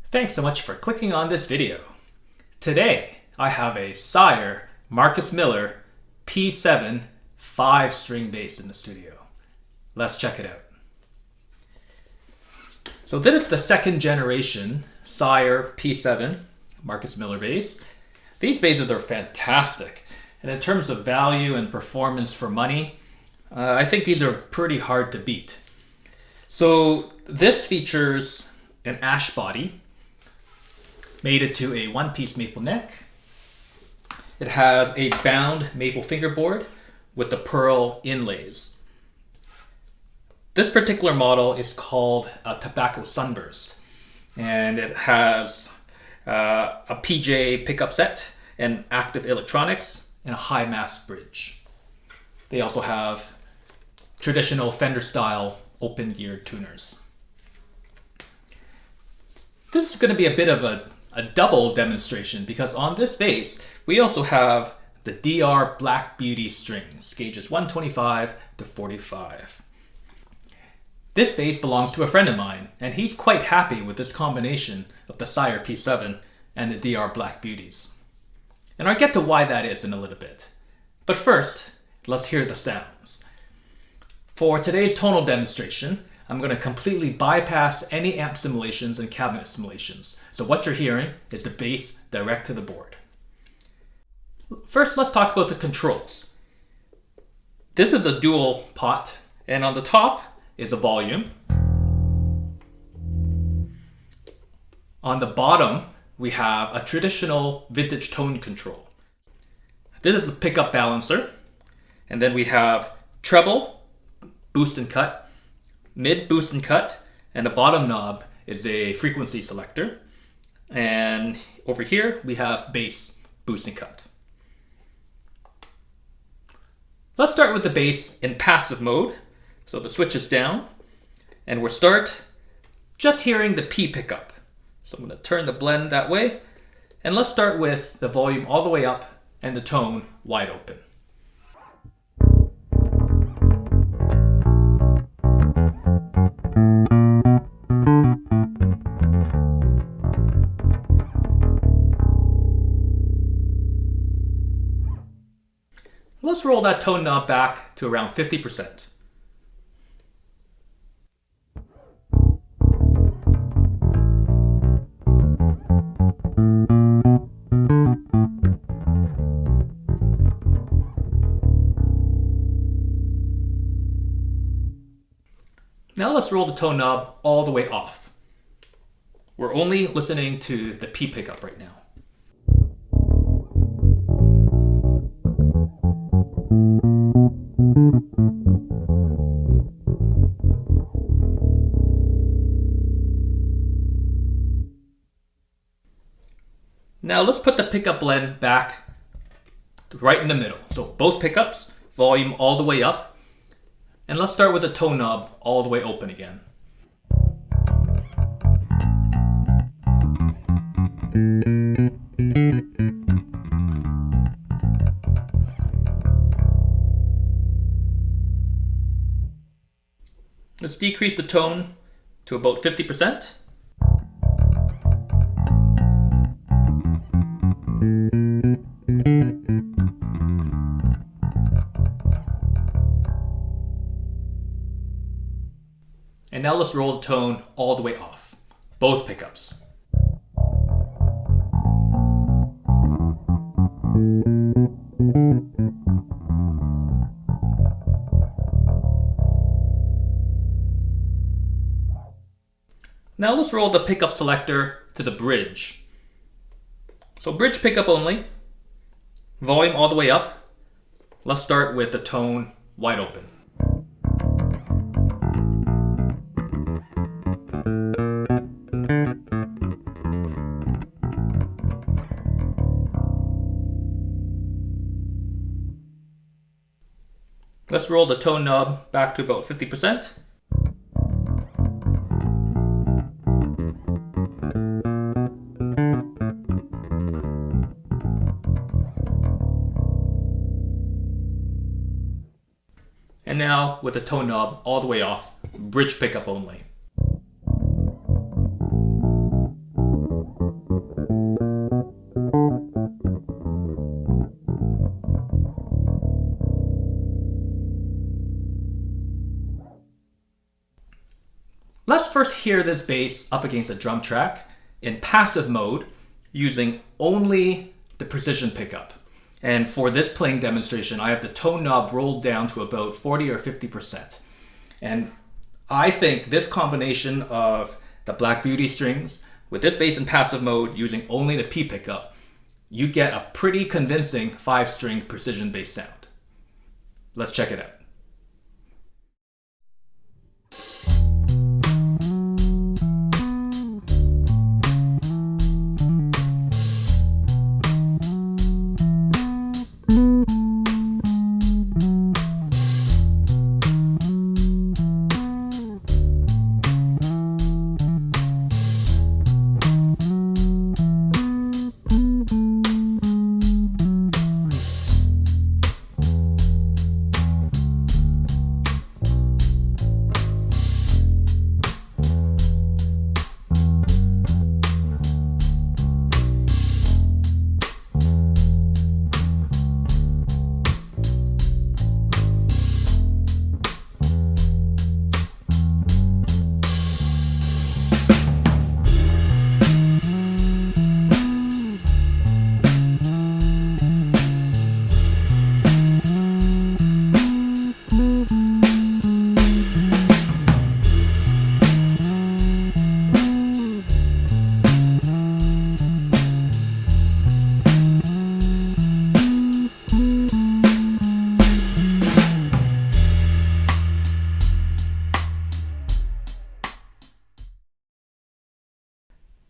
Thanks so much for clicking on this video. Today, I have a Sire Marcus Miller P7 5-string bass in the studio. Let's check it out. So this is the second generation Sire P7 Marcus Miller bass. These basses are fantastic. And in terms of value and performance for money, I think these are pretty hard to beat. So this features an ash body, mated to a one-piece maple neck. It has a bound maple fingerboard with the pearl inlays. This particular model is called a Tobacco Sunburst, and it has a PJ pickup set and active electronics and a high mass bridge. They also have traditional Fender style open geared tuners. This is going to be a bit of a double demonstration because on this bass we also have the DR Black Beauties strings, gauges 125 to 45. This bass belongs to a friend of mine, and he's quite happy with this combination of the Sire P7 and the DR Black Beauties. And I'll get to why that is in a little bit. But first, let's hear the sounds. For today's tonal demonstration, I'm going to completely bypass any amp simulations and cabinet simulations. So what you're hearing is the bass direct to the board. First, let's talk about the controls. This is a dual pot, and on the top is a volume. On the bottom, we have a traditional vintage tone control. This is a pickup balancer, and then we have treble, boost and cut, mid, boost and cut, and the bottom knob is a frequency selector. And over here we have bass, boost and cut. Let's start with the bass in passive mode. So the switch is down, and we'll start just hearing the P pickup. So I'm going to turn the blend that way, and let's start with the volume all the way up and the tone wide open. Let's roll that tone knob back to around 50%. Now let's roll the tone knob all the way off. We're only listening to the P pickup right now. Now let's put the pickup blend back right in the middle. So both pickups, volume all the way up. And let's start with the tone knob all the way open again. Let's decrease the tone to about 50%. And now let's roll the tone all the way off, both pickups. Now let's roll the pickup selector to the bridge. So bridge pickup only, volume all the way up. Let's start with the tone wide open. Let's roll the tone knob back to about 50%. And now with the tone knob all the way off, bridge pickup only. first hear this bass up against a drum track in passive mode using only the precision pickup. And for this playing demonstration, I have the tone knob rolled down to about 40 or 50%. And I think this combination of the Black Beauty strings with this bass in passive mode using only the P pickup, you get a pretty convincing 5-string precision bass sound. Let's check it out.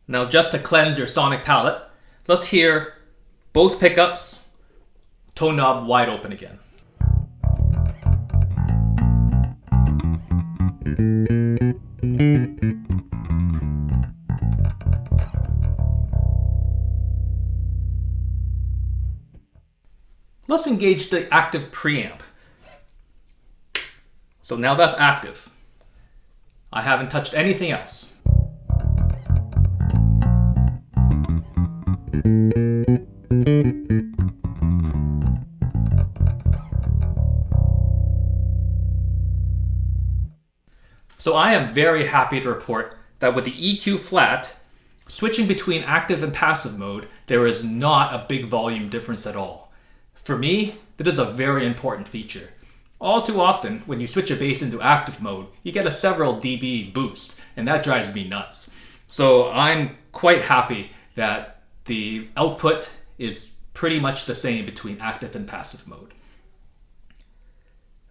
Now, just to cleanse your sonic palette, let's hear both pickups, tone knob wide open again. Let's engage the active preamp. So now that's active. I haven't touched anything else. So I am very happy to report that with the EQ flat, switching between active and passive mode, there is not a big volume difference at all. For me, that is a very important feature. All too often, when you switch a bass into active mode, you get a several dB boost, and that drives me nuts. So I'm quite happy that the output is pretty much the same between active and passive mode.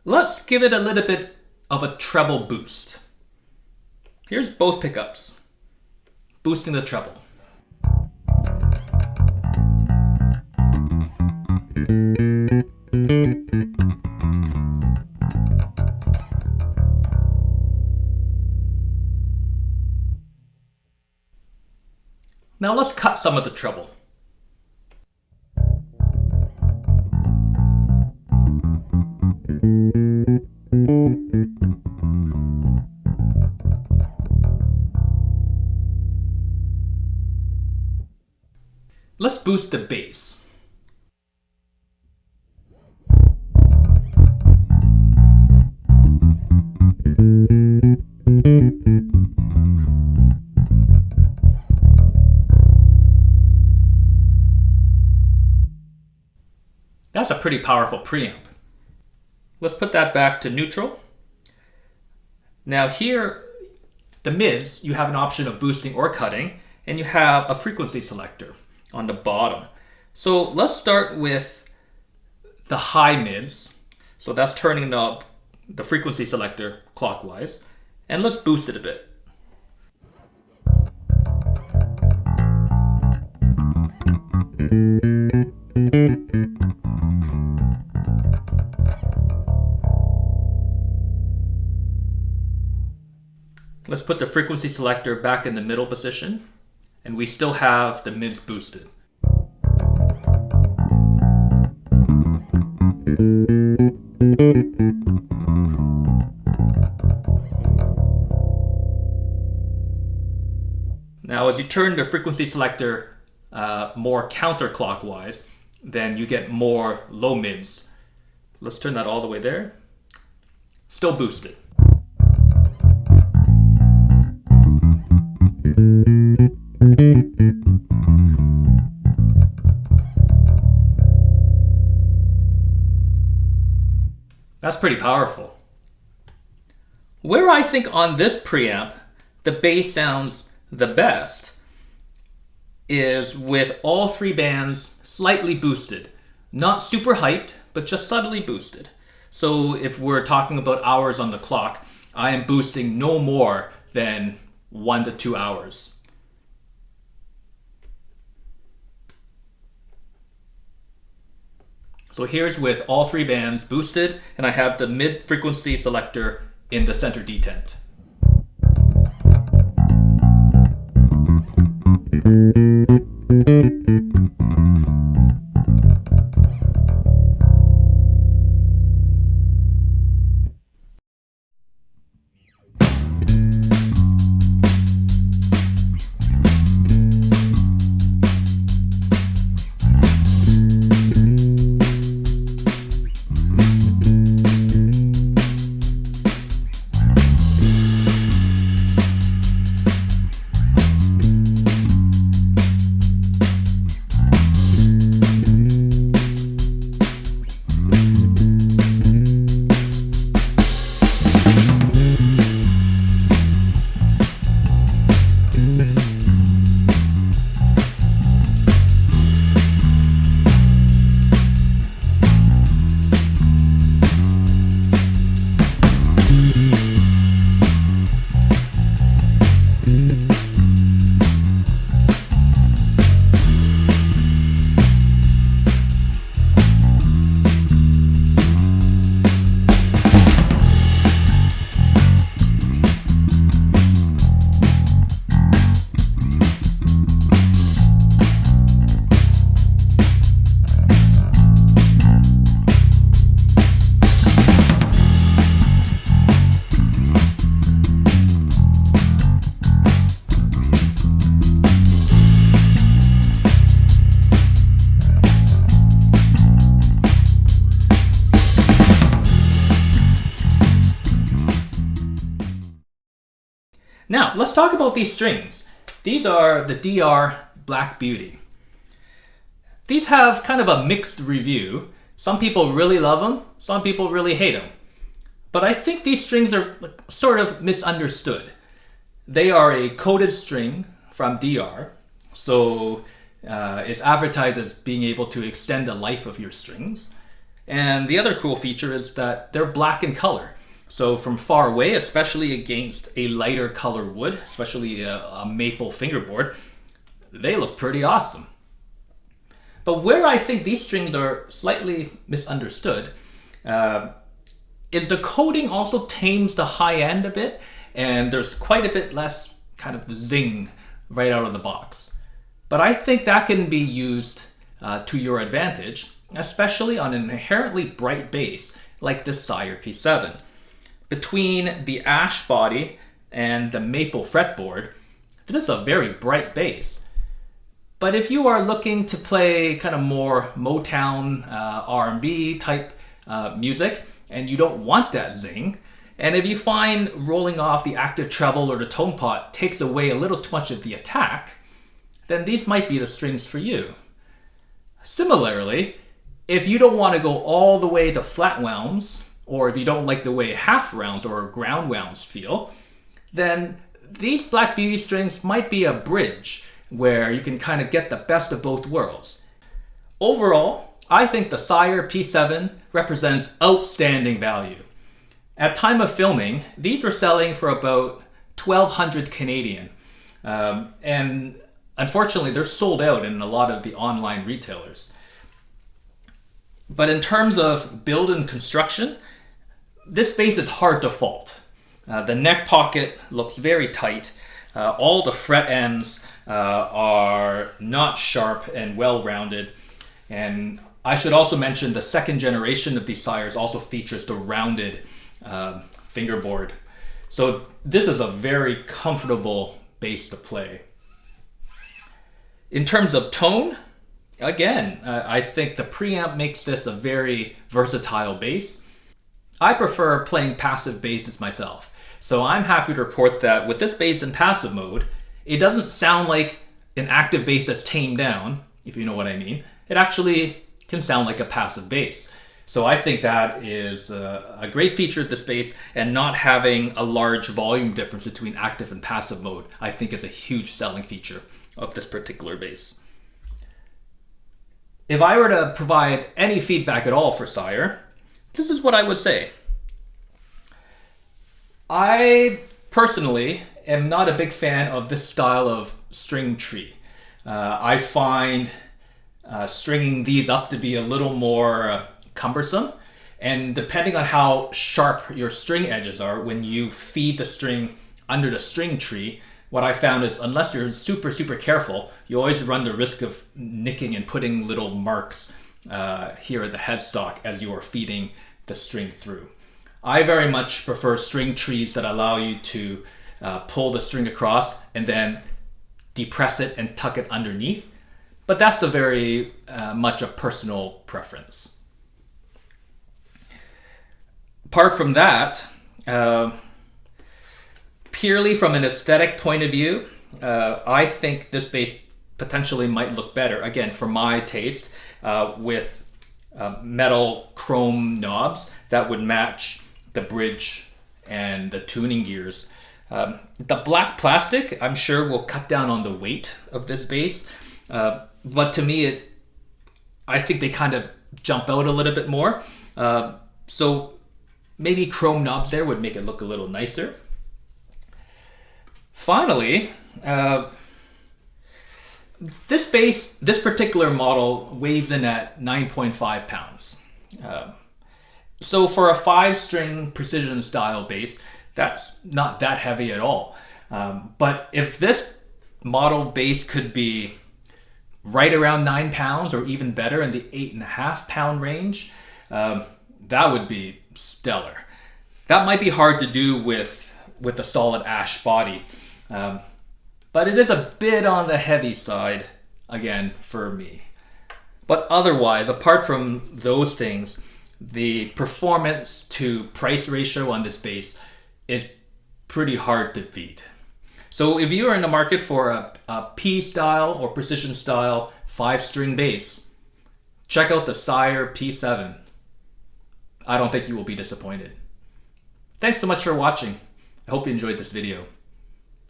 Let's give it a little bit of a treble boost. Here's both pickups, boosting the treble. Now let's cut some of the treble. Let's boost the bass. That's a pretty powerful preamp. Let's put that back to neutral. Now here, the mids, you have an option of boosting or cutting, and you have a frequency selector on the bottom. So let's start with the high mids. So that's turning up the frequency selector clockwise, and let's boost it a bit. Let's put the frequency selector back in the middle position, and we still have the mids boosted. Now, as you turn the frequency selector more counterclockwise, then you get more low mids. Let's turn that all the way there. Still boosted. That's pretty powerful. Where I think on this preamp the bass sounds the best is with all three bands slightly boosted. Not super hyped, but just subtly boosted. So if we're talking about hours on the clock, I am boosting no more than 1 to 2 hours. So here's with all three bands boosted, and I have the mid-frequency selector in the center detent. Now, let's talk about these strings. These are the DR Black Beauty. These have kind of a mixed review. Some people really love them, some people really hate them. But I think these strings are sort of misunderstood. They are a coated string from DR, so it's advertised as being able to extend the life of your strings. And the other cool feature is that they're black in color. So from far away, especially against a lighter color wood, especially a maple fingerboard, they look pretty awesome. But where I think these strings are slightly misunderstood is the coating also tames the high end a bit, and there's quite a bit less kind of zing right out of the box. But I think that can be used to your advantage, especially on an inherently bright bass like this Sire P7. Between the ash body and the maple fretboard, this is a very bright bass. But if you are looking to play kind of more Motown R&B type music and you don't want that zing, and if you find rolling off the active treble or the tone pot takes away a little too much of the attack, then these might be the strings for you. Similarly, if you don't want to go all the way to flat wounds, or if you don't like the way half rounds or ground wounds feel, then these Black Beauty strings might be a bridge where you can kind of get the best of both worlds. Overall, I think the Sire P7 represents outstanding value. At time of filming, these were selling for about 1,200 Canadian. And unfortunately, they're sold out in a lot of the online retailers. But in terms of build and construction, this bass is hard to fault. The neck pocket looks very tight. All the fret ends are not sharp and well-rounded. And I should also mention the second generation of these Sires also features the rounded fingerboard. So this is a very comfortable bass to play. In terms of tone, again, I think the preamp makes this a very versatile bass. I prefer playing passive basses myself, so I'm happy to report that with this bass in passive mode, it doesn't sound like an active bass that's tamed down, if you know what I mean. It actually can sound like a passive bass. So I think that is a great feature of this bass, and not having a large volume difference between active and passive mode, I think is a huge selling feature of this particular bass. If I were to provide any feedback at all for Sire, this is what I would say. I personally am not a big fan of this style of string tree. I find stringing these up to be a little more cumbersome, and depending on how sharp your string edges are when you feed the string under the string tree, what I found is, unless you're super careful, you always run the risk of nicking and putting little marks here at the headstock as you are feeding the string through. I very much prefer string trees that allow you to pull the string across and then depress it and tuck it underneath, but that's a very much a personal preference. Apart from that, purely from an aesthetic point of view, I think this bass potentially might look better, again, for my taste, with metal chrome knobs that would match the bridge and the tuning gears. The black plastic, I'm sure, will cut down on the weight of this bass, but to me, I think they kind of jump out a little bit more. So maybe chrome knobs there would make it look a little nicer. Finally, this bass, this particular model, weighs in at 9.5 pounds. So for a 5-string precision style bass, that's not that heavy at all. But if this model bass could be right around 9 pounds or even better in the 8.5 pound range, that would be stellar. That might be hard to do with a solid ash body, but it is a bit on the heavy side, again, for me. But otherwise, apart from those things, the performance to price ratio on this bass is pretty hard to beat. So if you are in the market for a P style or precision style 5-string bass, check out the Sire P7. I don't think you will be disappointed. Thanks so much for watching. I hope you enjoyed this video.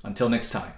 Until next time.